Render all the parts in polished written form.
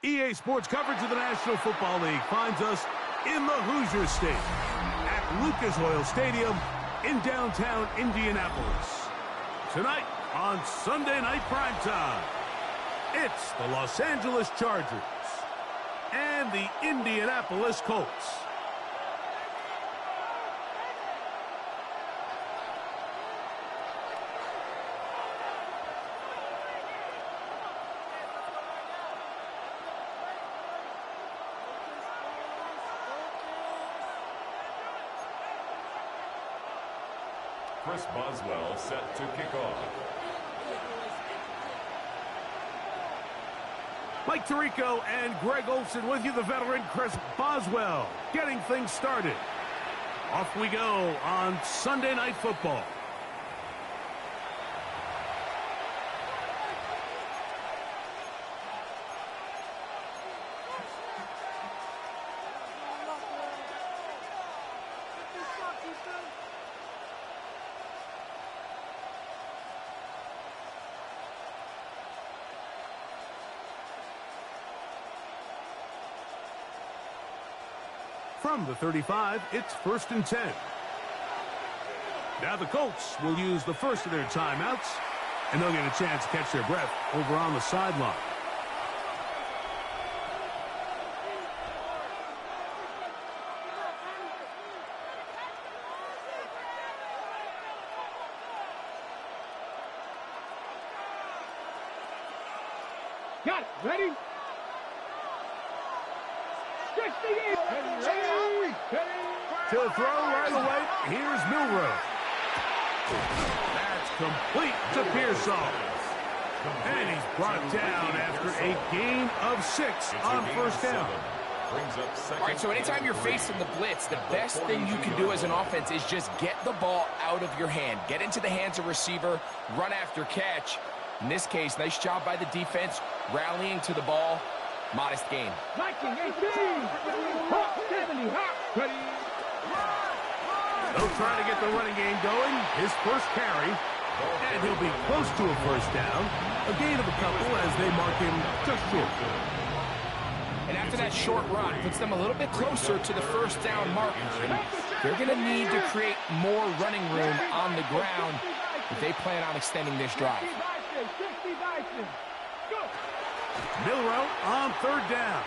EA Sports coverage of the National Football League finds us in the Hoosier State at Lucas Oil Stadium in downtown Indianapolis. Tonight on Sunday Night Primetime, it's the Los Angeles Chargers and the Indianapolis Colts. Chris Boswell set to kick off. Mike Tirico and Greg Olsen with you, the veteran Chris Boswell, getting things started. Off we go on Sunday Night Football. From the 35, it's 1st and 10. Now the Colts will use the first of their timeouts, and they'll get a chance to catch their breath over on the sideline. Got it. Ready? To throw right away, here's Milrow. That's complete to Pearsall. And he's brought down after a gain of 6 on 1st down. All right, so anytime you're facing the blitz, the best thing you can do as an offense is just get the ball out of your hand. Get into the hands of receiver, run after catch. In this case, nice job by the defense, rallying to the ball. Modest gain. 19-18. 70. Ready. They'll try to get the running game going. His first carry. And he'll be close to a 1st down. A gain of a couple as they mark him just short. And after that short run, puts them a little bit closer to the 1st down marker. And they're going to need to create more running room on the ground if they plan on extending this drive. Milrow on 3rd down.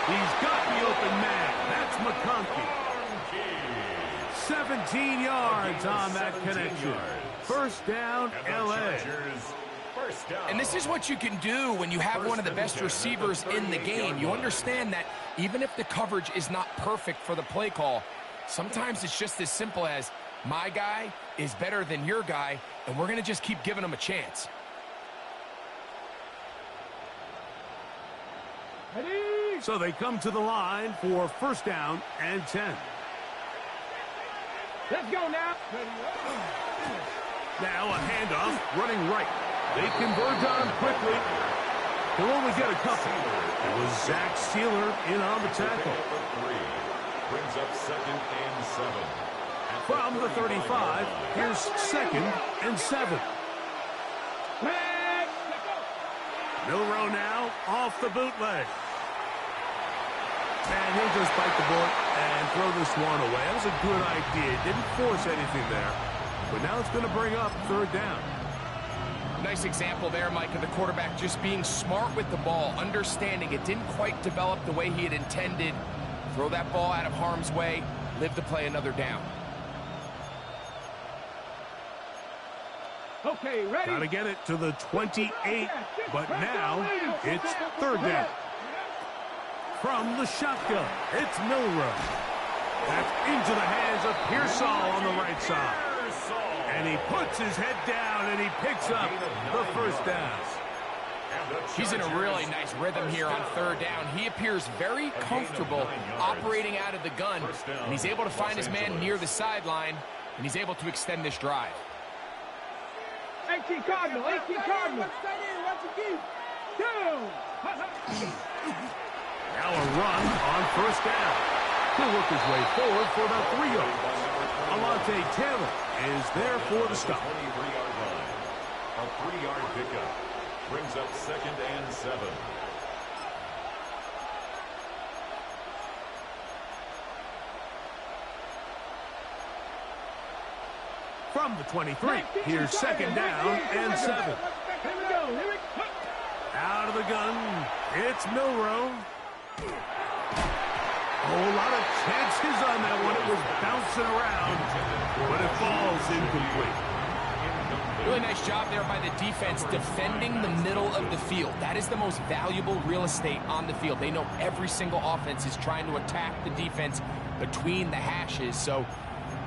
He's got the open man. That's McConkey. 17 yards on that connection. 1st down, L.A. And this is what you can do when you have one of the best receivers in the game. You understand that even if the coverage is not perfect for the play call, sometimes it's just as simple as my guy is better than your guy, and we're going to just keep giving him a chance. So they come to the line for 1st down and 10. Let's go now. Now a handoff running right. They converge on him quickly. He'll only get a couple. It was Zach Sealer in on the tackle. Brings up 2nd and 7. From the 35, here's 2nd and 7. Milrow now off the bootleg. And he'll just bite the bullet and throw this one away. That was a good idea. Didn't force anything there. But now it's going to bring up 3rd down. Nice example there, Mike, of the quarterback just being smart with the ball, understanding it didn't quite develop the way he had intended. Throw that ball out of harm's way, live to play another down. Okay, ready? Got to get it to the 28, but now it's 3rd down. From the shotgun, it's Milrow. That's into the hands of Pearsall on the right side. And he puts his head down and he picks up the 1st down. He's in a really nice rhythm here on 3rd down. He appears very comfortable operating out of the gun, and he's able to find his man near the sideline, and he's able to extend this drive. 18 Cardinal. Now a run on 1st down. He'll work his way forward for about 3 yards. Alontae Taylor is there for the stop. A 3-yard pickup. brings up 2nd and 7. From the 23, here's 2nd down and 7. Out of the gun, it's Milrow. Oh, a lot of chances on that one. It was bouncing around, but it falls incomplete. Really nice job there by the defense defending the middle of the field. That is the most valuable real estate on the field. They know every single offense is trying to attack the defense between the hashes, so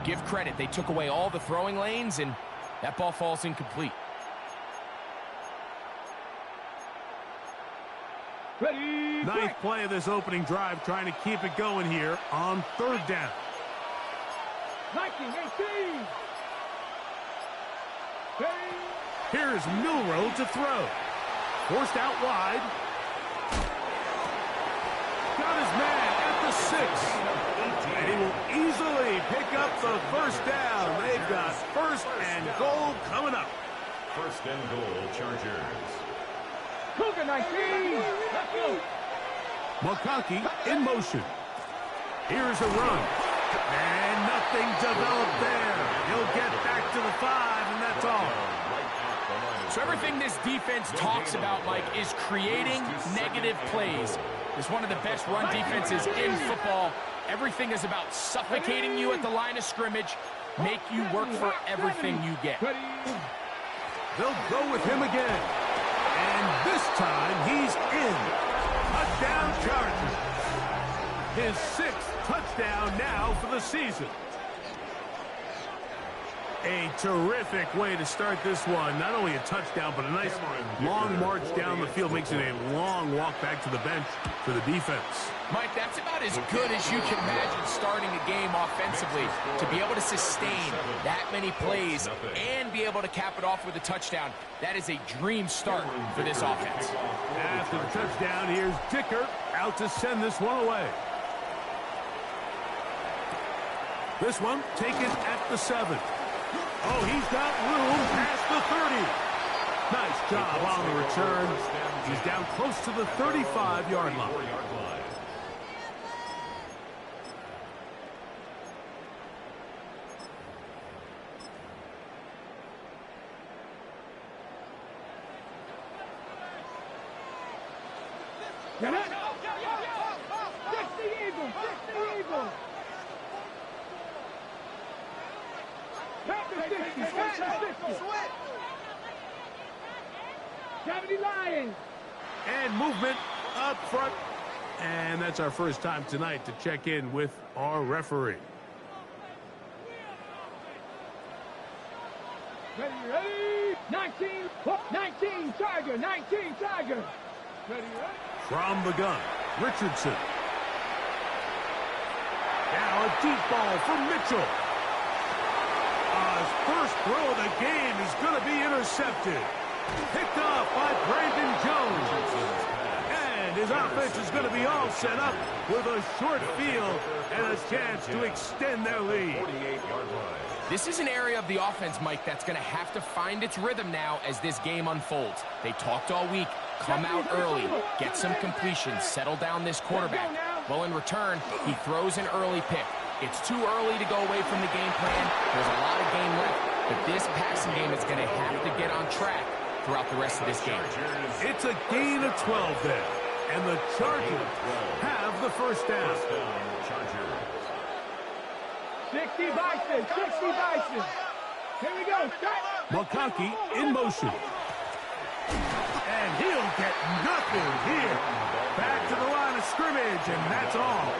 give credit. They took away all the throwing lanes, and that ball falls incomplete. Ready. Ninth play of this opening drive, trying to keep it going here on 3rd down. 19-18. Here's Milrow to throw. Forced out wide. Got his man at the 6. And he will easily pick up the 1st down. They've got 1st and goal coming up. 1st and goal, Chargers. Cougar 19. Let's go. McConkey in motion. Here's a run. And nothing developed there. He'll get back to the 5, and that's all. So everything this defense talks about, Mike, is creating negative plays. It's one of the best run defenses in football. Everything is about suffocating you at the line of scrimmage, make you work for everything you get. They'll go with him again. And this time, he's in. Touchdown Chargers. His 6th touchdown now for the season. A terrific way to start this one. Not only a touchdown, but a nice long march down the field. Makes it a long walk back to the bench for the defense. Mike, that's about as good as you can imagine starting a game offensively. To be able to sustain that many plays and be able to cap it off with a touchdown, that is a dream start for this offense. After the touchdown, here's Dicker out to send this one away. This one taken at the 7. Oh, he's got room past the 30. Nice job on the return. He's down close to the 35-yard line. Get it. Fix the Eagle. Fix the Eagle. Back to 60. Back to 60. 70 Lions. And movement up front. And that's our first time tonight to check in with our referee. Ready. 19 Tiger. 19 Tiger. Ready. From the gun, Richardson. Now a deep ball for Mitchell. His first throw of the game is going to be intercepted. Picked off by Brandon Jones. And his offense is going to be all set up with a short field and a chance to extend their lead. 48-yard line. This is an area of the offense, Mike, that's going to have to find its rhythm now as this game unfolds. They talked all week. Come out early, get some completions, settle down this quarterback. Well, in return, he throws an early pick. It's too early to go away from the game plan. There's a lot of game left, but this passing game is going to have to get on track throughout the rest of this game. It's a gain of 12 there, and the Chargers have the first down. 60 Bison. 60 Bison. Here we go. McConkey in motion. And he'll get nothing here. Back to the line of scrimmage, and that's all.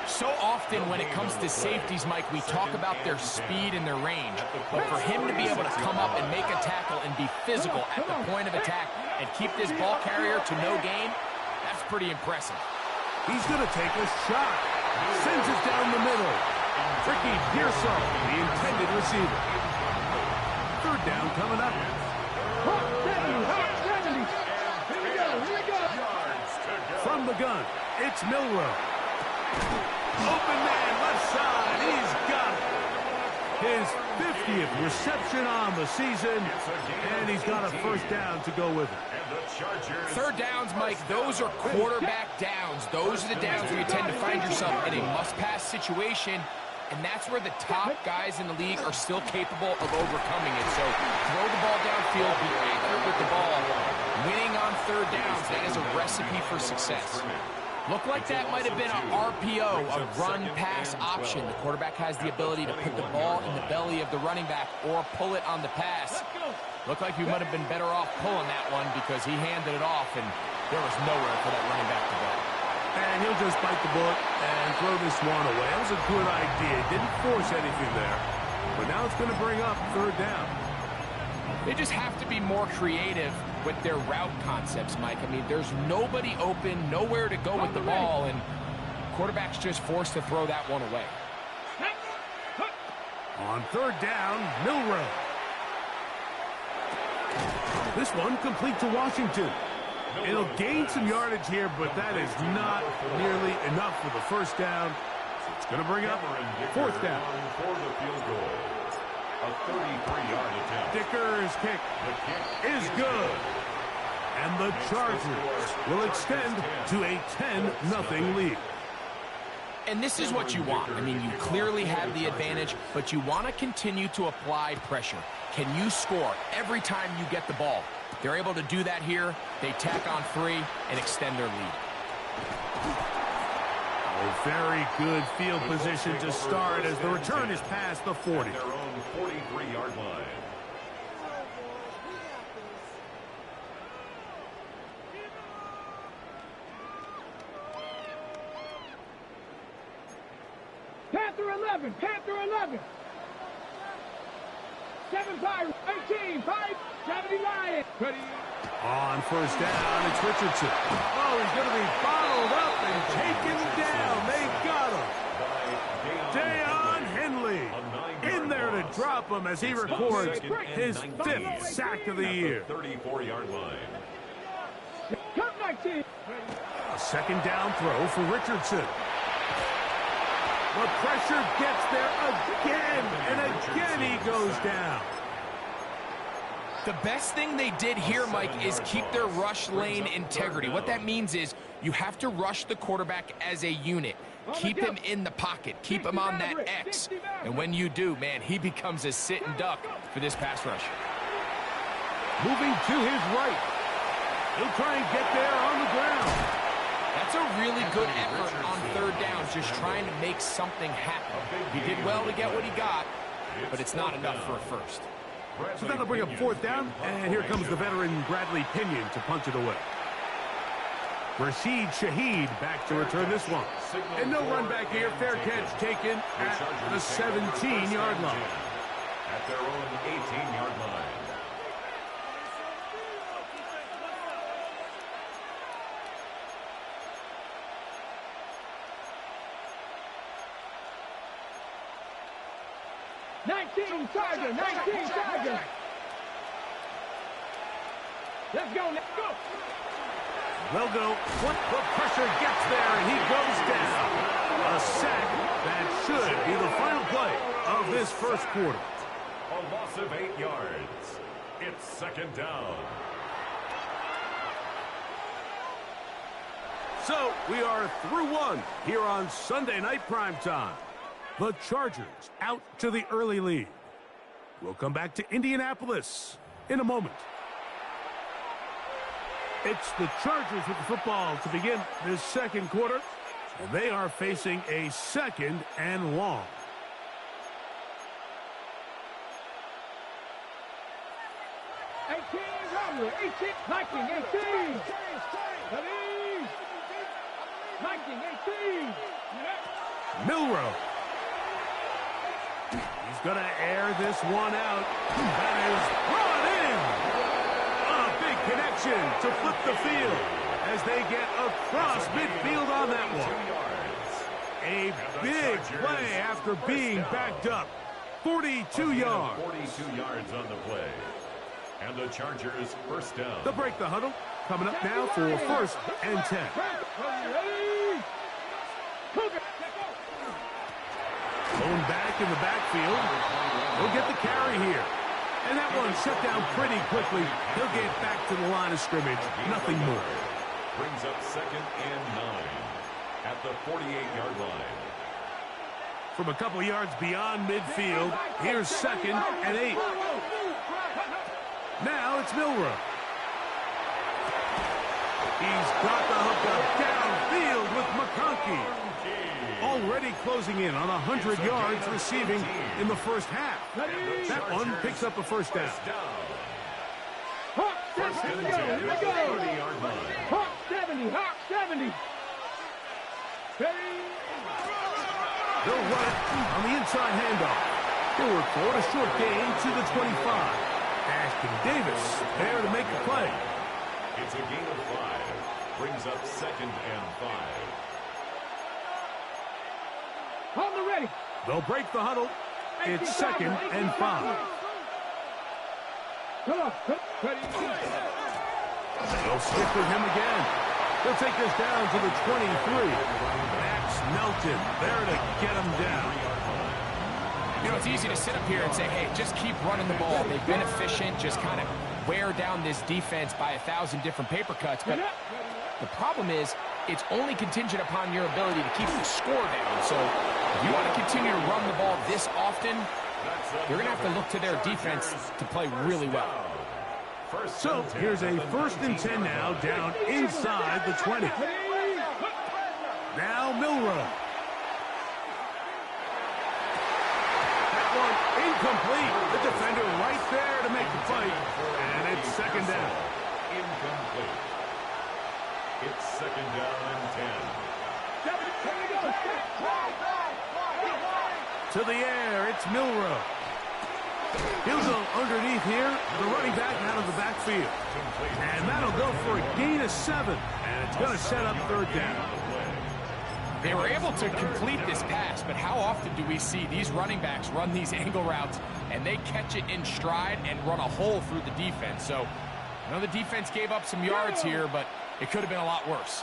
So often when it comes to safeties, Mike, we talk about their speed and their range. But for him to be able to come up and make a tackle and be physical at the point of attack and keep this ball carrier to no gain, that's pretty impressive. He's going to take a shot. Sends it down the middle. Ricky Pearsall, the intended receiver. 3rd down coming up. 70. Here we go. From the gun, it's Milrow. Open man, left side. He's got it. his 50th reception on the season, and he's got a first down to go with it. Third downs, Mike, those are quarterback downs. Those are the downs where you tend to find yourself in a must-pass situation, and that's where the top guys in the league are still capable of overcoming it. So throw the ball downfield, be accurate with the ball. Winning on third downs, that is a recipe for success. Looked like that might have been an RPO, a run-pass option. The quarterback has the ability to put the ball in the belly of the running back or pull it on the pass. Looked like he might have been better off pulling that one because he handed it off, and there was nowhere for that running back to go. And he'll just bite the bullet and throw this one away. That was a good idea. Didn't force anything there. But now it's going to bring up third down. They just have to be more creative with their route concepts, Mike. I mean, there's nobody open, nowhere to go with the ball, and quarterback's just forced to throw that one away. On third down, Milrow. This one complete to Washington. It'll gain some yardage here, but that is not nearly enough for the first down. So it's going to bring up fourth down. For the field goal. A 33-yard attempt. Dicker's kick is good. And the Chargers will extend to a 10-0 lead. And this is what you want. I mean, you clearly have the advantage, but you want to continue to apply pressure. Can you score every time you get the ball? They're able to do that here. They tack on 3 and extend their lead. A very good field position to start as the return is past the 40. Their own 43-yard line. Panther 11, Panther 11. 7 Pirates, 18, 5, 79. On first down, it's Richardson. Oh, he's going to be bottled up and taken down. They got him. Deion Henley in there to drop him as he records his 5th sack of the year. 34-yard line. A second down throw for Richardson. The pressure gets there again, and again he goes down. The best thing they did here, Mike, is keep their rush lane integrity. What that means is you have to rush the quarterback as a unit. Keep him in the pocket. Keep him on that X. And when you do, man, he becomes a sit and duck for this pass rush. Moving to his right. He'll try and get there on the ground. That's a really good effort on third down, just trying to make something happen. He did well to get what he got, but it's not enough for a first. So that'll bring up fourth down, and here comes the veteran Bradley Pinion to punch it away. Rashid Shaheed back to return this one. And no run back here, fair catch taken at the 17-yard line. At their own 18-yard line. Tiger, 19 Tiger. Let's go, let's go. They'll go. The pressure gets there, and he goes down. A sack that should be the final play of this first quarter. A loss of 8 yards. It's second down. So we are through one here on Sunday Night Primetime. The Chargers out to the early lead. We'll come back to Indianapolis in a moment. It's the Chargers with the football to begin this second quarter. And they are facing a second and long. Robbery, 18, 19, 18. 19, 18. Milrow. He's going to air this one out. That is brought in. A big connection to flip the field as they get across midfield on that one. A big play after being backed up. 42 yards. 42 yards on the play. And the Chargers first down. They'll break the huddle. Coming up now for first and 10. Going back in the backfield. He'll get the carry here. And that one shut down pretty quickly. He'll get back to the line of scrimmage. Nothing more. Brings up 2nd and 9 at the 48-yard line. From a couple yards beyond midfield, here's 2nd and 8. Now it's Milroe. He's got the hook up downfield with McConkey. Already closing in on 100 yards receiving in the first half. That one picks up a first down. Hawk 70, here we go. Hawk 70, Hawk 70. They'll run it on the inside handoff. He'll report a short gain to the 25. Ashton Davis there to make the play. It's a gain of 5. Brings up 2nd and 5. On the ready. They'll break the huddle. It's 2nd and 5. Come on. Ready. They'll stick with him again. They'll take this down to the 23. Max Melton there to get him down. You know, it's easy to sit up here and say, hey, just keep running the ball. They've been efficient, just kind of wear down this defense by 1,000 different paper cuts. But the problem is, it's only contingent upon your ability to keep the score down. So if you want to continue to run the ball this often, you're going to have to look to their defense to play really well. So here's a 1st and 10 now down inside the 20. Now Milroe. That one incomplete. The defender right there to make the fight. And it's 2nd down. Incomplete. It's 2nd down and 10. To the air, it's Milroe. He'll go underneath here. The running back out of the backfield. And that'll go for a gain of 7. And it's going to set up 3rd down. They were able to complete this pass, but how often do we see these running backs run these angle routes and they catch it in stride and run a hole through the defense? So, I know the defense gave up some yards here, but it could have been a lot worse.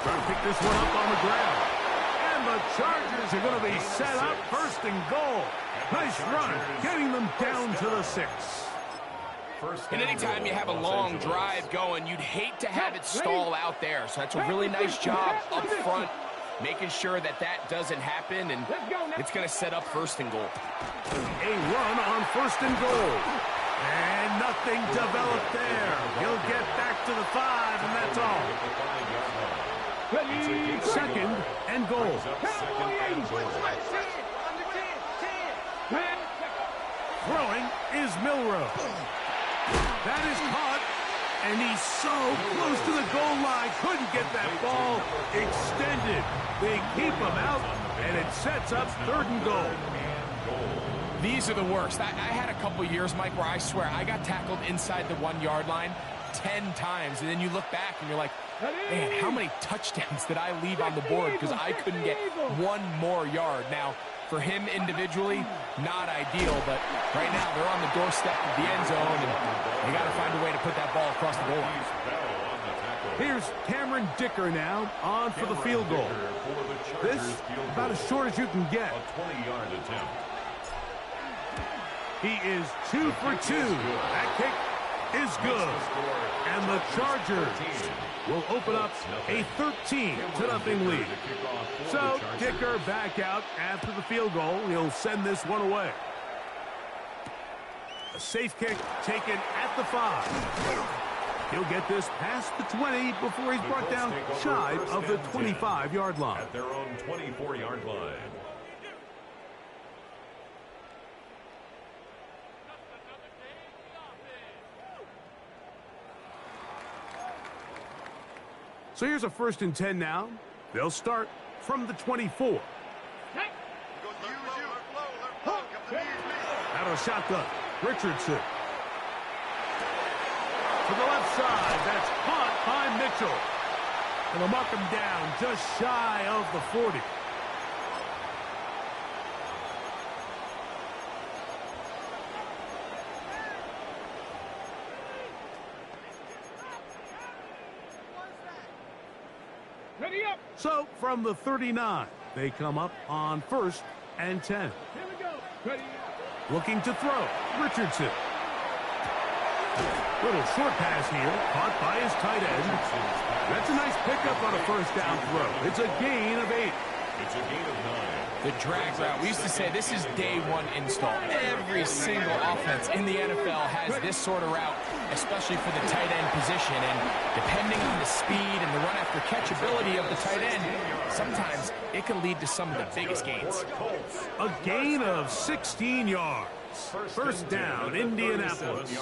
Trying to pick this one up on the ground. And the Chargers are going to be set up 1st and goal. Nice run, getting them down to the 6. And anytime you have a long drive going, you'd hate to have it stall out there. So that's a really nice job up front, making sure that that doesn't happen, and it's going to set up 1st and goal. A run on 1st and goal. And nothing developed there. He'll get back to the 5, and that's all. 2nd and goal. Throwing is Milroe. That is caught, and he's so close to the goal line. Couldn't get that ball extended. They keep him out, and it sets up 3rd and goal. These are the worst. I had a couple years, Mike, where I swear I got tackled inside the 1-yard line 10 times, and then you look back and you're like, man, how many touchdowns did I leave on the board because I couldn't get one more yard? Now, for him individually, not ideal, but right now they're on the doorstep of the end zone, and you got to find a way to put that ball across the goal line. Here's Cameron Dicker now on for the field goal. This about as short as you can get. A 20-yard attempt. He is 2 for 2. That kick is good. And the Chargers will open up a 13-0 lead. So Dicker back out after the field goal. He'll send this one away. A safe kick taken at the 5. He'll get this past the 20 before he's brought down shy of the 25-yard line. At their own 24-yard line. So here's a 1st and 10 now. They'll start from the 24. Out of the shotgun, Richardson. To the left side, that's caught by Mitchell. And they'll mark him down just shy of the 40. Ready up. So from the 39, they come up on 1st and 10. Here we go. Ready up. Looking to throw, Richardson. Little short pass here, caught by his tight end. That's a nice pickup on a first down throw. It's a gain of 8. It's a gain of 9. The drag route. We used to say this is day one install. Every single offense in the NFL has this sort of route, especially for the tight end position. And depending on the speed and the run after catch ability of the tight end, sometimes it can lead to some of the biggest gains. A gain of 16 yards. First down, Indianapolis.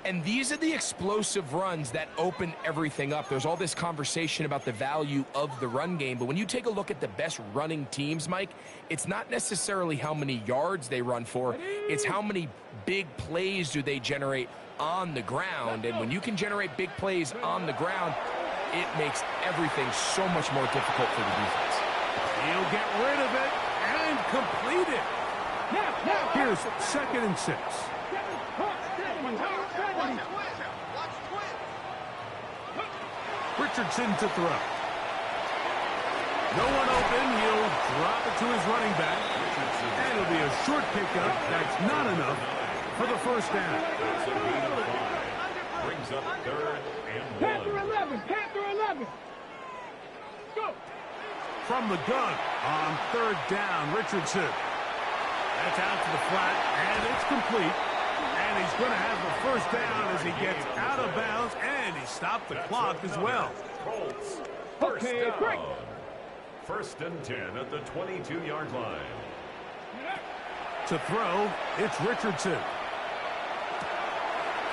And these are the explosive runs that open everything up. There's all this conversation about the value of the run game, but when you take a look at the best running teams, Mike, it's not necessarily how many yards they run for, it's how many big plays do they generate on the ground. And when you can generate big plays on the ground, it makes everything so much more difficult for the defense. He'll get rid of it and complete it. Here's 2nd and 6. Richardson to throw. No one open. He'll drop it to his running back. And it'll be a short pickup. That's not enough for the first down. Brings up 3rd and 1. Panther 11. Panther 11. Go. From the gun on 3rd down, Richardson. That's out to the flat, and it's complete. And he's going to have the first down as he gets out of bounds, and he stopped the clock as well. Colts. Okay, great. 1st and 10 at the 22-yard line. To throw, it's Richardson.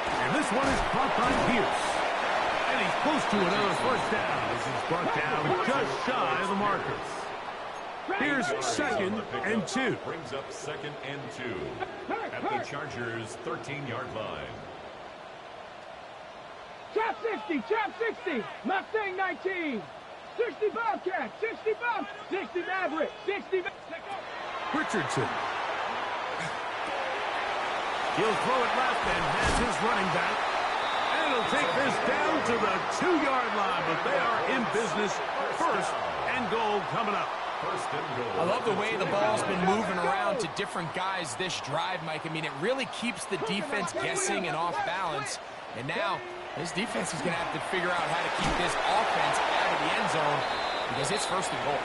And this one is caught by Pierce. And he's close to another first down as he's brought down just shy of the marker. Here's 2nd and 2. Brings up 2nd and 2 at the Chargers' 13-yard line. Chop 60, chop 60. Mustang 19. 60 Bobcat, 60 Bob, 60 Maverick, 60. Richardson. He'll throw it left and has his running back. And he'll take this down to the 2-yard line, but they are in business. 1st and goal coming up. I love the way the ball's been moving around to different guys this drive, Mike. I mean, it really keeps the defense guessing and off balance. And now, this defense is going to have to figure out how to keep this offense out of the end zone because it's 1st and goal.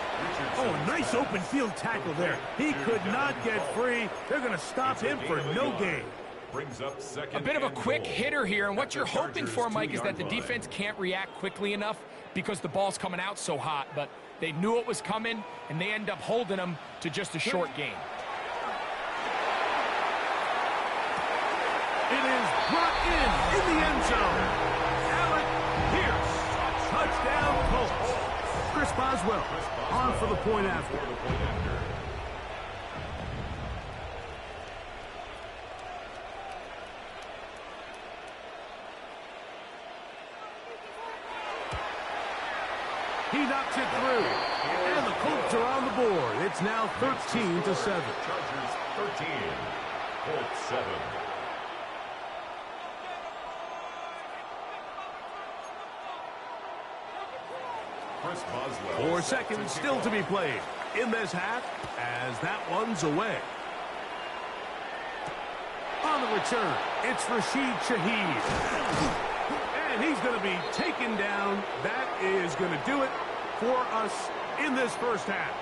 Oh, a nice open field tackle there. He could not get free. They're going to stop him for no gain. Brings up 2nd. A bit of a quick hitter here, and what you're hoping for, Mike, is that the defense can't react quickly enough because the ball's coming out so hot. But they knew it was coming, and they end up holding them to just a short gain. It is brought in the end zone. Alec Pierce. Touchdown, Colts. Chris Boswell on for the point after. He knocks it through. And the Colts are on the board. It's now 13-7. Chargers 13, Colts 7. Chris Boswell. 4 seconds still to be played in this half as that one's away. On the return, it's Rashid Shaheed. And he's going to be taken down. That is going to do it for us in this first half.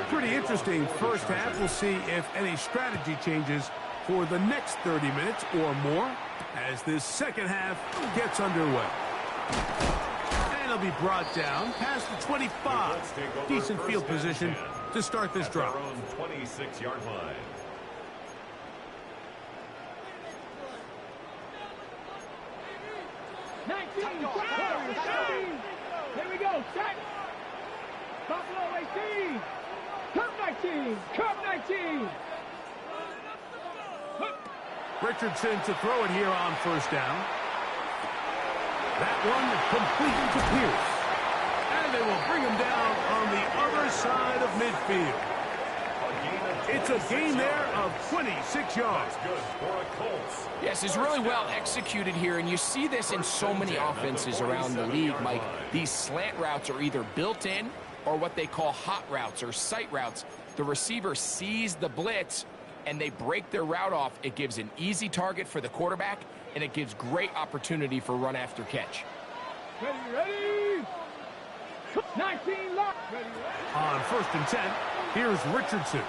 Pretty interesting first half. We'll see if any strategy changes for the next 30 minutes or more as this second half gets underway. And he'll be brought down past the 25. Decent field position to start this drive. 26-yard line. Here we go. Set. Buffalo 18. Cup 19. Cup 19. Richardson to throw it here on first down. That one complete to Pierce. And they will bring him down on the other side of midfield. It's a gain there of 26 yards. Good for a Colts. Yes, it's really well executed here, and you see this in so many offenses around the league, Mike. These slant routes are either built in or what they call hot routes or sight routes. The receiver sees the blitz, and they break their route off. It gives an easy target for the quarterback, and it gives great opportunity for run after catch. Ready? 19 lock. Ready? On 1st and 10, here's Richardson.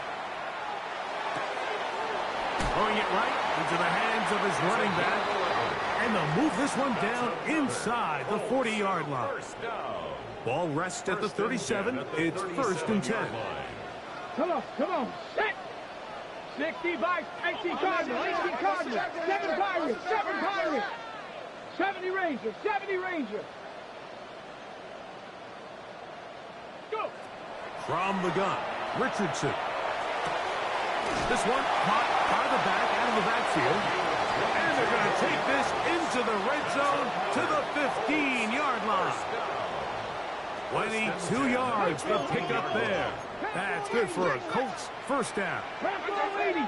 Throwing it right into the hands of his running back. And they'll move this one down inside the 40-yard line. Ball rests at the 37. It's 1st and 10. Come on, set. 60 by 18 Cardinals, 7 Pirates, 70 Rangers. Go. From the gun, Richardson. This one caught by the back, out of the backfield. And they're going to take this into the red zone to the 15-yard line. 22 yards for pickup there. That's good for a Colts first down. Rambo 80,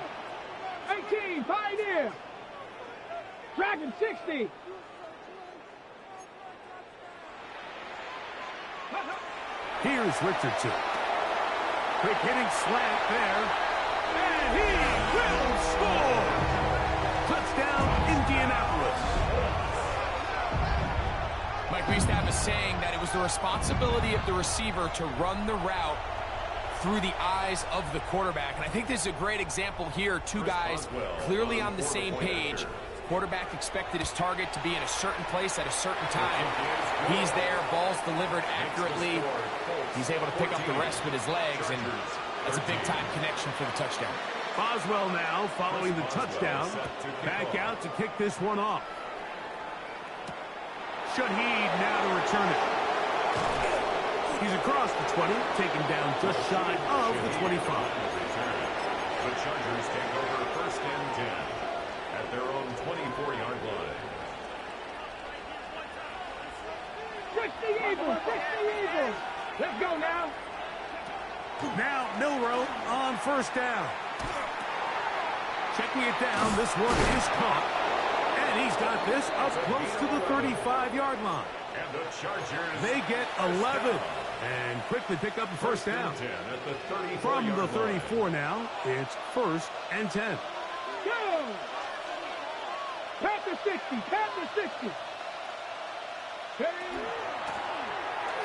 18, Pioneer. Dragon 60. Here's Richardson. Quick hitting slant there. And he will score. Touchdown, Indianapolis. Mike, we used to have a saying that it was the responsibility of the receiver to run the route through the eyes of the quarterback. And I think this is a great example here. Two guys clearly on the same page. Quarterback expected his target to be in a certain place at a certain time. He's there, ball's delivered accurately. He's able to pick up the rest with his legs, and that's a big-time connection for the touchdown. Boswell now following the touchdown. Back out to kick this one off. Shaheed now to return it. He's across the 20, taken down just shy of the 25. The Chargers take over 1st and 10 at their own 24-yard line. 60 Eagles. Let's go now. Now Milrow on 1st down. Checking it down, this one is caught. And he's got this up close to the 35-yard line. And the Chargers, they get 11 and quickly pick up the first down. From the 34 now, it's 1st and 10. Go! Panther 60.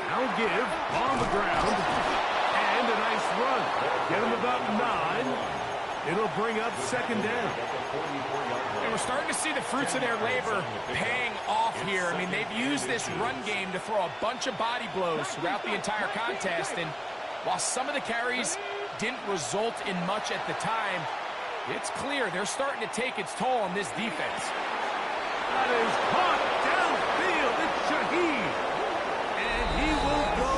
Now give on the ground. And a nice run. Get him about 9. It'll bring up 2nd down. And we're starting to see the fruits of their labor paying off here. I mean, they've used this run game to throw a bunch of body blows throughout the entire contest. And while some of the carries didn't result in much at the time, it's clear they're starting to take its toll on this defense. That is caught downfield. It's Shaheed. And he will go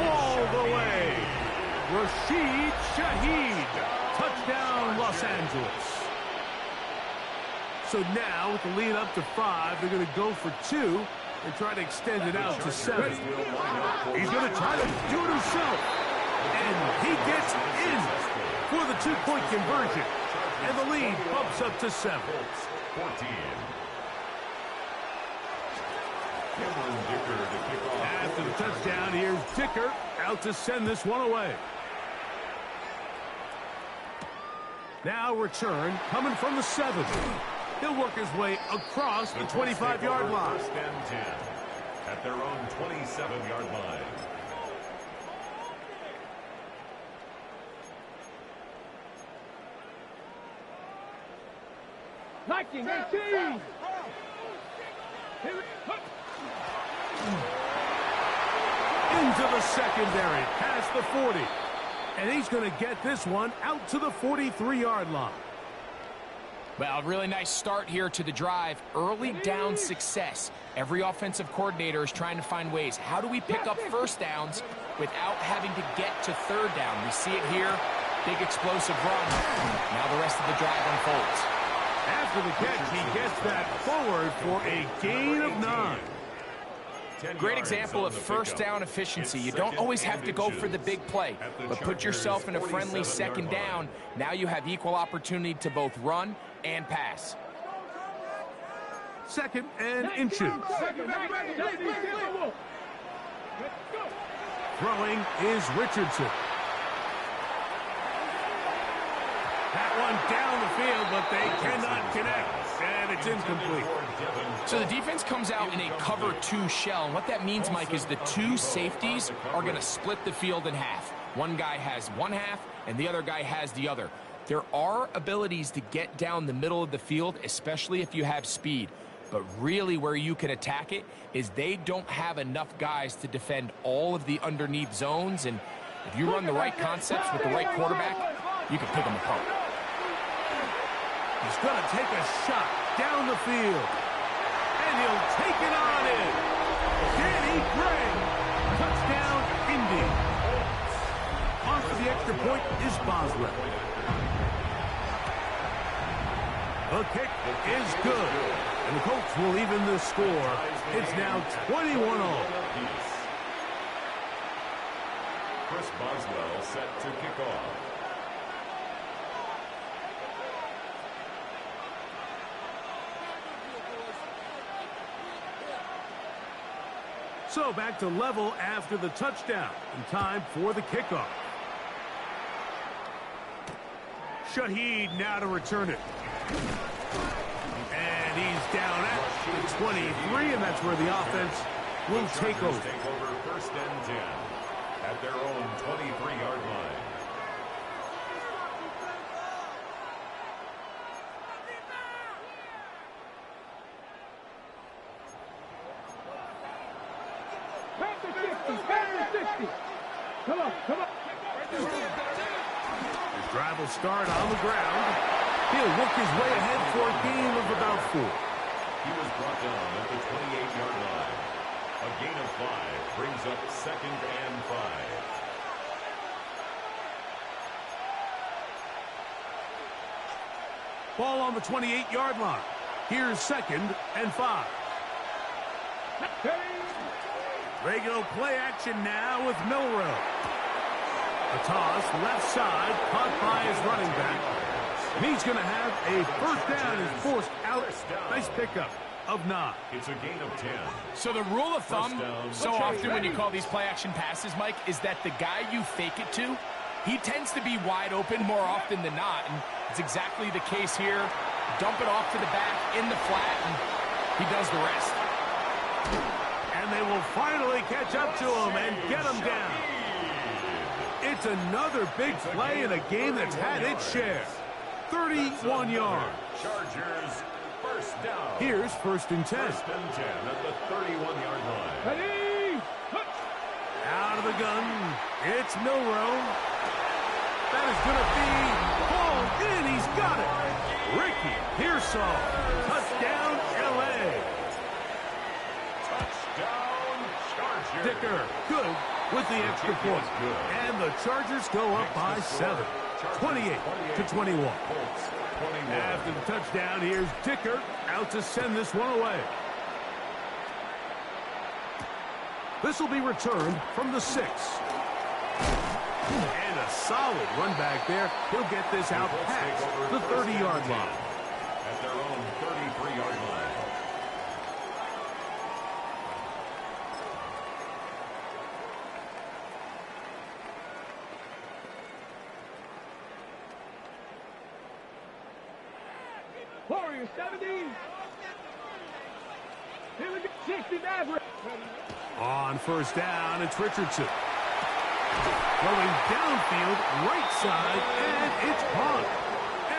all the way. Rashid Shaheed. Touchdown, Los Angeles. So now, with the lead up to 5, they're going to go for 2 and try to extend it out to 7. He's going to try to do it himself. And he gets in for the 2-point conversion. And the lead bumps up to 7. 14. After the touchdown, here's Dicker out to send this one away. Now return coming from the 7. He'll work his way across the 25-yard line. 1st and 10 at their own 27-yard line. Liking 18. Into the secondary, past the 40. And he's going to get this one out to the 43-yard line. Well, a really nice start here to the drive. Early down success. Every offensive coordinator is trying to find ways. How do we pick up first downs without having to get to 3rd down? We see it here. Big explosive run. Now the rest of the drive unfolds. After the catch, he gets that forward for a gain of 9. Great example of first down efficiency. You don't always have to go for the big play, but put yourself in a friendly second down. Now you have equal opportunity to both run and pass. 2nd and inches. Throwing is Richardson. That one down the field, but they cannot connect, and it's incomplete. So the defense comes out in a cover 2 shell, and what that means, Mike, is the 2 safeties are going to split the field in half. One guy has one half, and the other guy has the other. There are abilities to get down the middle of the field, especially if you have speed. But really where you can attack it is they don't have enough guys to defend all of the underneath zones, and if you run the right concepts with the right quarterback, you can pick them apart. He's going to take a shot down the field, and he'll take it on in. Danny Gray, touchdown, Indy. On for the extra point is Boswell. The kick is good, and the Colts will even the score. It's now 21-all. Chris Boswell set to kick off. So back to level after the touchdown, and time for the kickoff. Shaheed now to return it. And he's down at the 23, and that's where the offense will take over. Take over 1st and 10 at their own 23-yard line. Come on, come on. His drive will start on the ground. He'll work his way ahead for a gain of about 4. He was brought down at the 28-yard line. A gain of 5 brings up 2nd and 5. Ball on the 28-yard line. Here's 2nd and 5. Regular play action now with Milrow. A toss, left side, caught by his running back. And he's going to have a first down and forced out. Nice pickup of 9. It's a gain of 10. So the rule of thumb, so often when you call these play-action passes, Mike, is that the guy you fake it to, he tends to be wide open more often than not. And it's exactly the case here. Dump it off to the back in the flat, and he does the rest. And they will finally catch up to him and get him down. It's another big play in a game that's had its share. 31 yards. Chargers, first down. Here's 1st and 10. 1st and 10 at the 31-yard line. Ready? Out of the gun, it's Milrow. That is going to be hauled in. He's got it. Ricky Pearsall. Touchdown, L.A. Touchdown, Chargers. Dicker, good with the extra point. And the Chargers go up by 7. 28-21. After the touchdown, here's Dicker out to send this one away. This will be returned from the 6. And a solid run back there. He'll get this out past the 30-yard line. At their own 33-yard line. Warriors 70. Here we go. 60 Maverick. On first down, it's Richardson. Going downfield, right side, and it's caught.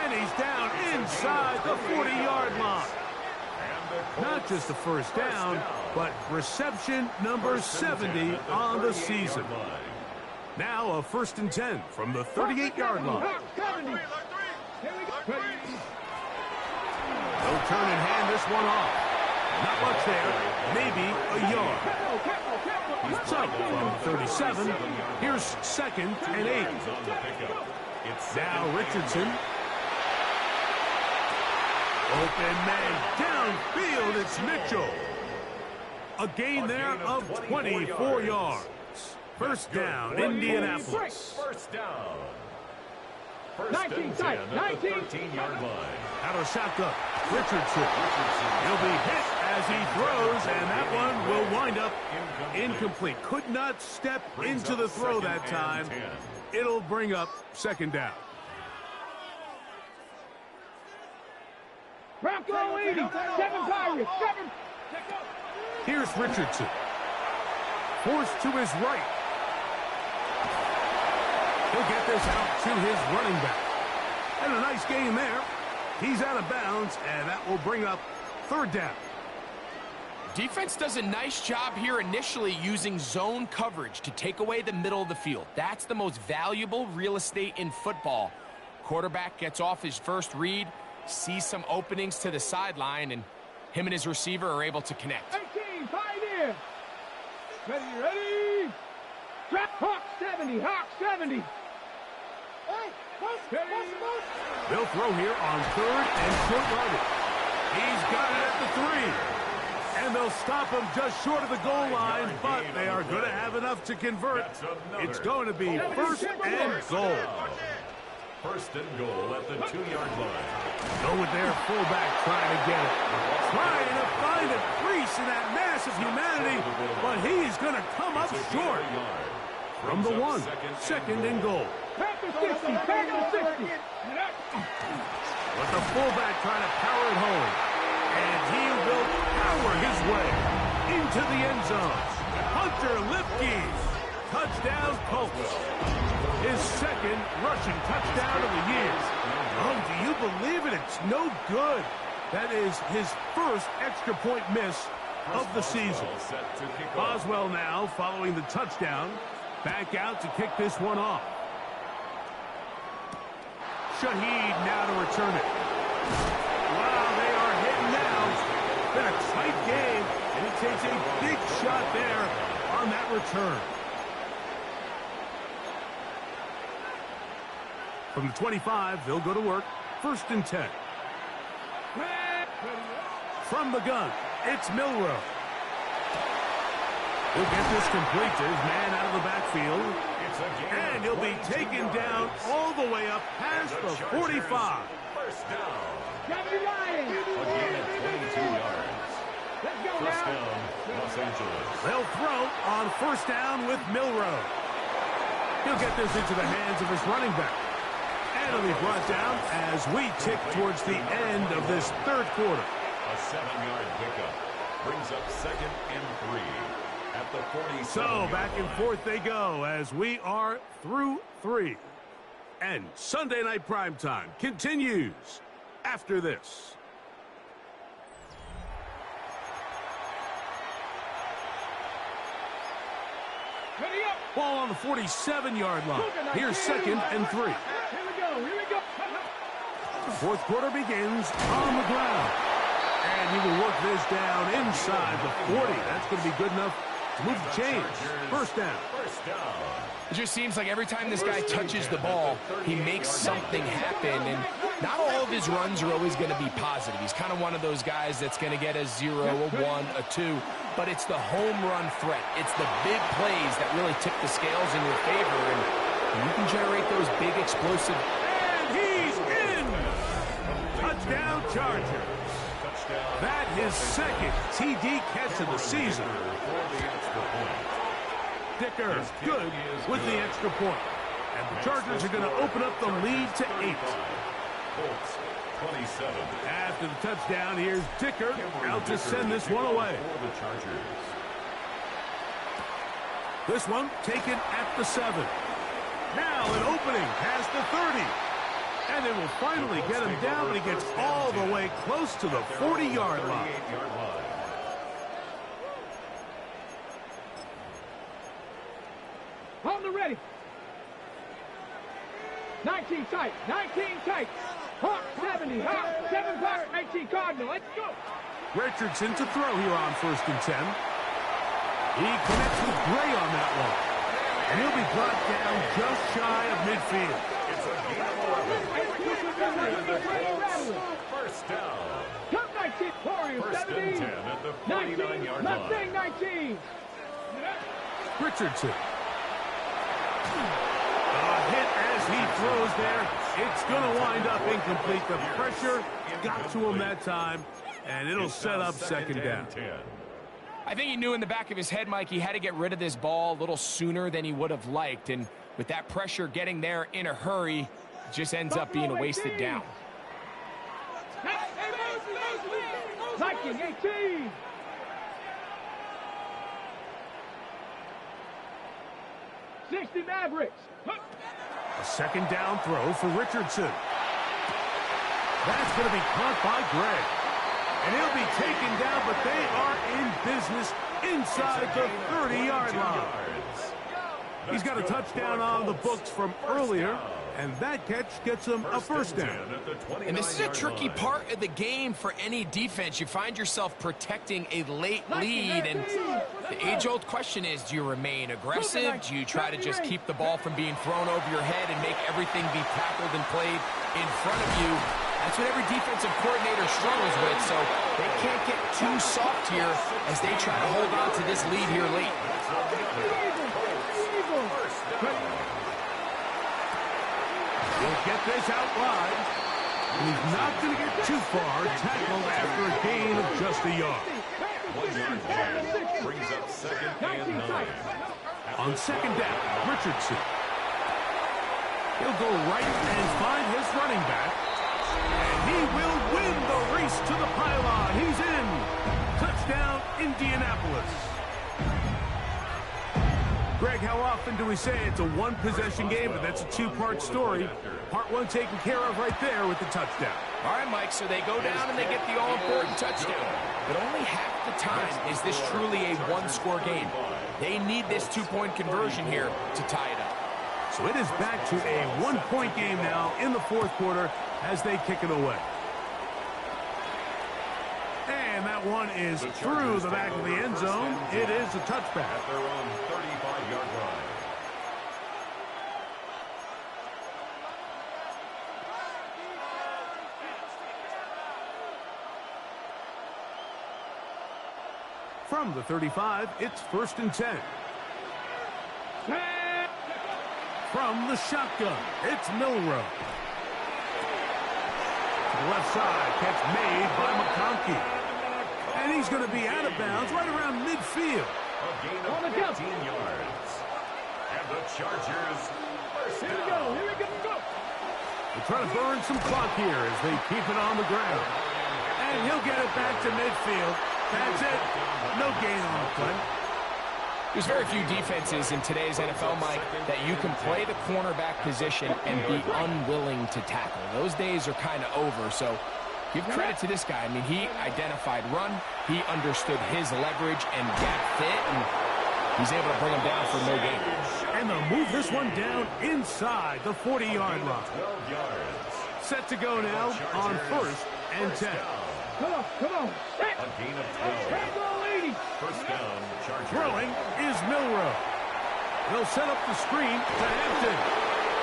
And he's down inside the 40-yard line. Not just the first down, but reception number 70 on the season. Now a 1st and 10 from the 38-yard line. They'll turn and hand this one off. Not much there, maybe a yard. So, from 37, here's 2nd and 8. Now Richardson. Open man downfield, it's Mitchell. A gain there of 24 yards. First down, Indianapolis. First down. First 19 and 10 tight, at 19. the 13-yard line. Out of shotgun, Richardson. He'll be hit as he throws, and that one will wind up incomplete. Could not step into the throw that time. It'll bring up second down. Bronco 80, 7 Pirates, 7. Here's Richardson. Forced to his right. He'll get this out to his running back. And a nice game there. He's out of bounds, and that will bring up third down. Defense does a nice job here initially using zone coverage to take away the middle of the field. That's the most valuable real estate in football. Quarterback gets off his first read, sees some openings to the sideline, and him and his receiver are able to connect. 18, Pioneer. Ready. Drop. Hawk 70, Hawk 70. They'll throw here on third and short yardage. He's got it at the 3. And they'll stop him just short of the goal line, but they are going to have enough to convert. It's going to be first and goal. First and goal at the 2-yard line. Go with their fullback trying to get it. Trying to find a crease in that mass of humanity, but he's going to come up short. From the 1, second and goal. Panther 60, Panther 60. But the fullback trying to power it home. And he will power his way into the end zone. Hunter Lipke, touchdown Colts. His second rushing touchdown of the year. Oh, do you believe it? It's no good. That is his first extra point miss of the season. Boswell now following the touchdown. Back out to kick this one off. Shaheed now to return it. Wow, they are hitting now. Been a tight game, and he takes a big shot there on that return. From the 25, they'll go to work. First and 10. From the gun, it's Milroe. He'll get this complete to his man out of the backfield. And he'll be taken down all the way up past the 45. First down. Deputy Ryan. A gain of 22 yards. Let's go First now. down, Los Angeles. They'll throw on first down with Milroe. He'll get this into the hands of his running back. And it'll be brought down as we tick towards the end of this third quarter. A 7-yard pickup brings up second and 3 at the 47. So back and forth they go as we are through 3. And Sunday Night Primetime continues after this. Ready up. Ball on the 47-yard line. Here's second and 3. Here we go. Fourth quarter begins on the ground. And he will work this down inside the 40. That's going to be good enough to move the chains. First down. It just seems like every time this guy touches the ball, he makes something happen. And not all of his runs are always going to be positive. He's kind of one of those guys that's going to get a 0, a 1, a 2. But it's the home run threat. It's the big plays that really tip the scales in your favor. And you can generate those big explosive. And he's in! Touchdown Chargers. That his second TD catch of the season. Dicker good with the extra point. And the Chargers are going to open up the lead to 8. After the touchdown, here's Dicker out to send this one away. This one taken at the 7. Now an opening past the 30. And they will finally get him down, but he gets all the way close to the 40-yard line. On the ready. 19 tight. Hawk 70, Hawk 7 Hawk 19 Cardinal. Let's go. Richardson to throw here on first and 10. He connects with Gray on that one. And he'll be brought down just shy of midfield. First down. Top 19 19. Warriors First 17. and 10 at the 19. 49-yard line. Mustang 19. Richardson. A hit as he throws there. It's going to wind up incomplete. The pressure got to him that time, and it'll set up second down. I think he knew in the back of his head, Mike, he had to get rid of this ball a little sooner than he would have liked. And with that pressure getting there in a hurry, it just ends up being a wasted down. Viking 18. '60 Mavericks. A second down throw for Richardson. That's going to be caught by Greg. And he'll be taken down, but they are in business inside the 30-yard line. He's got a touchdown on the books from earlier, and that catch gets him a first down. And this is a tricky part of the game for any defense. You find yourself protecting a late lead, and the age-old question is, do you remain aggressive? Do you try to just keep the ball from being thrown over your head and make everything be tackled and played in front of you? That's what every defensive coordinator struggles with, so they can't get too soft here as they try to hold on to this lead here late. He'll get this out wide. He's not going to get too far. Tackled after a gain of just a yard. 1 yard gain brings up second and 9. On second down, Richardson. He'll go right and find his running back. And he will win the race to the pylon. He's in. Touchdown, Indianapolis. Greg, how often do we say it's a one-possession game, but that's a two-part story? Part one taken care of right there with the touchdown. All right, Mike, so they go down and they get the all-important touchdown. But only half the time is this truly a one-score game. They need this two-point conversion here to tie it up. So it is back to a one-point game now in the fourth quarter as they kick it away. And that one is through the back of the end zone. It is a touchback. At their own 35-yard line. From the 35, it's first and 10. From the shotgun, it's Milrow. To the left side, catch made by McConkey. And he's going to be out of bounds right around midfield. A gain of 15 yards. And the Chargers first Here we down. go. Here we go. They're trying to burn some clock here as they keep it on the ground. And he'll get it back to midfield. That's it. No gain on the play. There's very few defenses in today's NFL, Mike, that you can play the cornerback position and be unwilling to tackle. Those days are kind of over, so give credit to this guy. I mean, he identified run, he understood his leverage and gap fit, and he's able to bring him down for no gain. And they'll move this one down inside the 40-yard line. 12 yards. Set to go now on first and 10. Come on. Set. A gain of 12. Tango 80. First down, Chargers. Throwing is Milrow. They'll set up the screen to Hampton.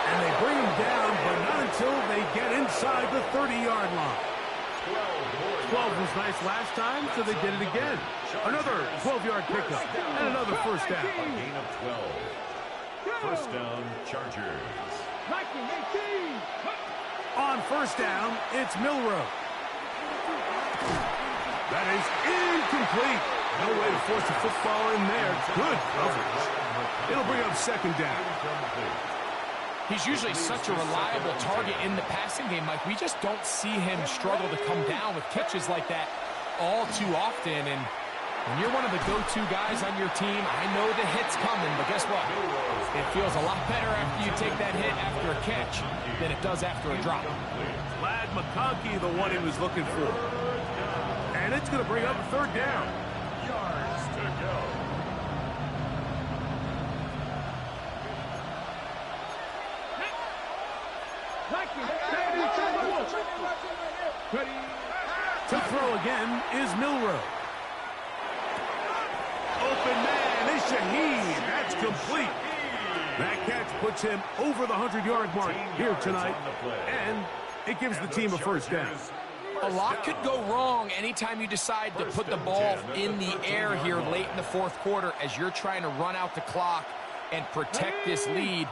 And they bring him down, but not until they get inside the 30-yard line. 12 was nice last time, so they did it again. Another 12-yard pickup and another first down. A gain of 12. First down, Chargers. Viking 18. On first down, it's Milrow. That is incomplete. No way to force the football in there. Good coverage. It'll bring up second down. He's usually such a reliable target in the passing game, Mike. We just don't see him struggle to come down with catches like that all too often. And when you're one of the go-to guys on your team, I know the hit's coming, but guess what? It feels a lot better after you take that hit after a catch than it does after a drop. Lad McConkey, the one he was looking for. And it's going to bring up third down. Yards to go. To throw again is Milrow. Open man is Shaheed. That's complete. That catch puts him over the 100-yard mark here tonight. And it gives the team a first down. A lot could go wrong anytime you decide to put the ball in the air here late in the fourth quarter as you're trying to run out the clock and protect this lead.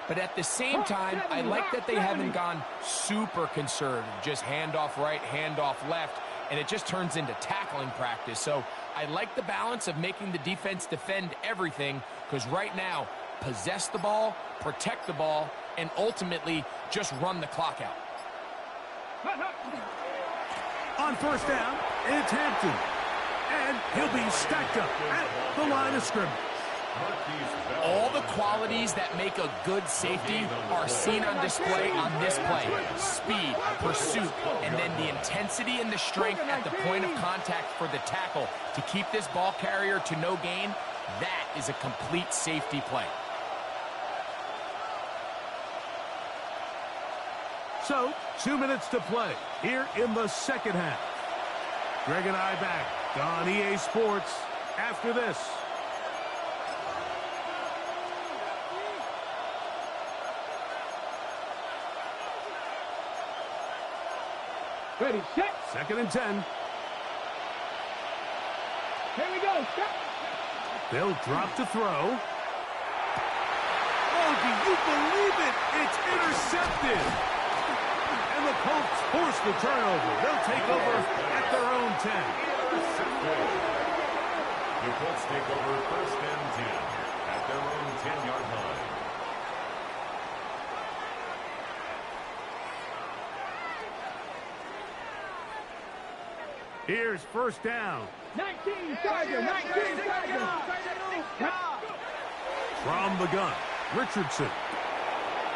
But at the same time, I like that they haven't gone super conservative, just handoff right, handoff left, and it just turns into tackling practice. So I like the balance of making the defense defend everything, because right now, possess the ball, protect the ball, and ultimately just run the clock out. On first down, it's Hampton. And he'll be stacked up at the line of scrimmage. All the qualities that make a good safety are seen on display on this play. Speed, pursuit, and then the intensity and the strength at the point of contact for the tackle to keep this ball carrier to no gain. That is a complete safety play. So, 2 minutes to play here in the second half. Greg and I back on EA Sports after this. Ready, set. 2nd and 10. Here we go. Step. They'll drop to throw. Oh, do you believe it? It's intercepted. And the Colts force the turnover. They'll take over at their own 10. The Colts take over 1st and 10 at their own 10-yard line. Here's 1st down. 19 Tiger, 19 Tiger. From the gun, Richardson.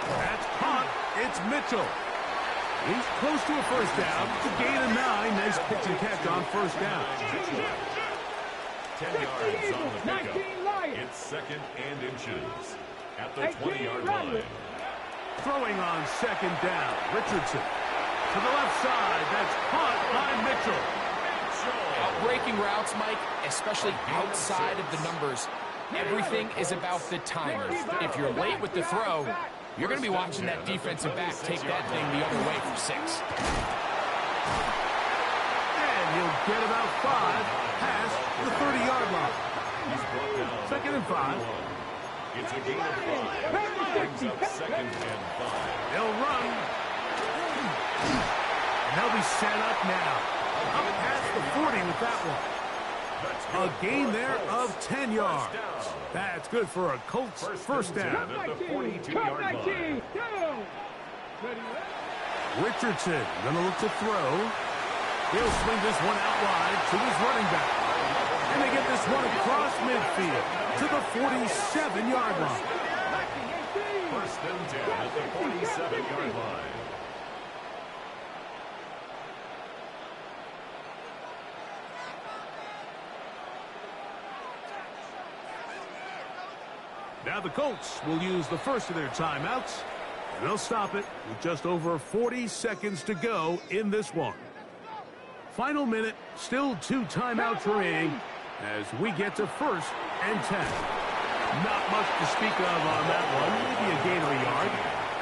That's caught. It's Mitchell. He's close to a 1st down. It's a gain of 9. Nice pitch and catch on 1st down. 10 yards on the pickup. It's 2nd and inches at the 20-yard line. Throwing on 2nd down, Richardson. To the left side, that's caught by Mitchell. Breaking routes, Mike, especially outside of the numbers, everything is about the timing. If you're late with the throw, you're going to be watching that defensive back take that thing the other way for 6. And he'll get about 5 past the 30-yard line. 2nd and 5. It's a gain of 5. Brings up 2nd and 5. They'll run. And they'll be set up now. Up past the 40 with that one. A gain there of 10 yards. That's good for a Colts 1st down. At the 42-yard line. Richardson going to look to throw. He'll swing this one out wide to his running back. And they get this one across midfield to the 47-yard line. 1st and 10 at the 47-yard line. Now the Colts will use the first of their timeouts, and they'll stop it with just over 40 seconds to go in this one. Final minute, still 2 timeouts remaining as we get to 1st and 10. Not much to speak of on that one, maybe a gain of a yard.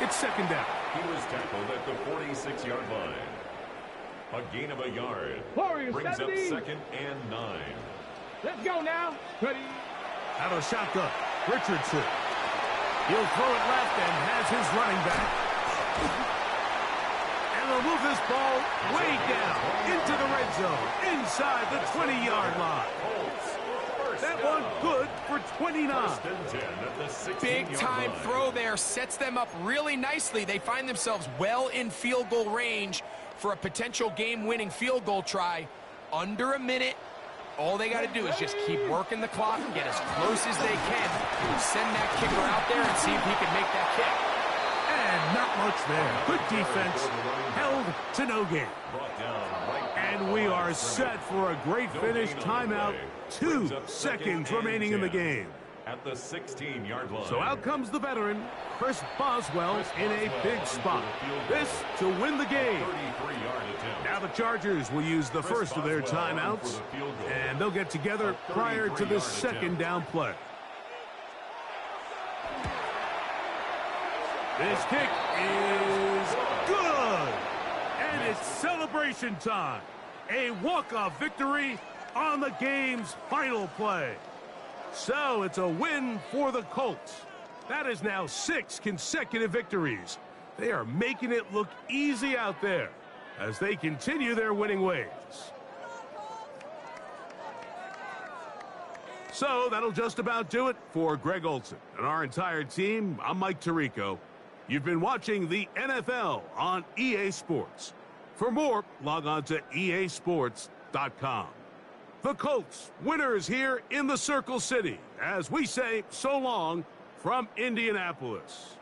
It's 2nd down. He was tackled at the 46-yard line. A gain of a yard. Warriors, brings 70. up 2nd and 9. Let's go now. Ready. Out of the shotgun, Richardson. He'll throw it left and has his running back. And they'll move this ball way down into the red zone, inside the 20-yard line. That one good for 29. Big time throw there, sets them up really nicely. They find themselves well in field goal range for a potential game-winning field goal try. Under a minute. All they got to do is just keep working the clock and get as close as they can. Send that kicker out there and see if he can make that kick. And not much there. Good defense. Held to no gain. And we are set for a great finish. Timeout. 2 seconds remaining in the game. At the 16-yard line. So out comes the veteran, Chris Boswell, in a big spot. This to win the game. Now the Chargers will use the first of their timeouts, and they'll get together prior to the 2nd down play. This kick is good. And it's celebration time. A walk-off victory on the game's final play. So it's a win for the Colts. That is now 6 consecutive victories. They are making it look easy out there as they continue their winning ways. So that'll just about do it for Greg Olson and our entire team. I'm Mike Tirico. You've been watching the NFL on EA Sports. For more, log on to easports.com. The Colts, winners here in the Circle City, as we say so long from Indianapolis.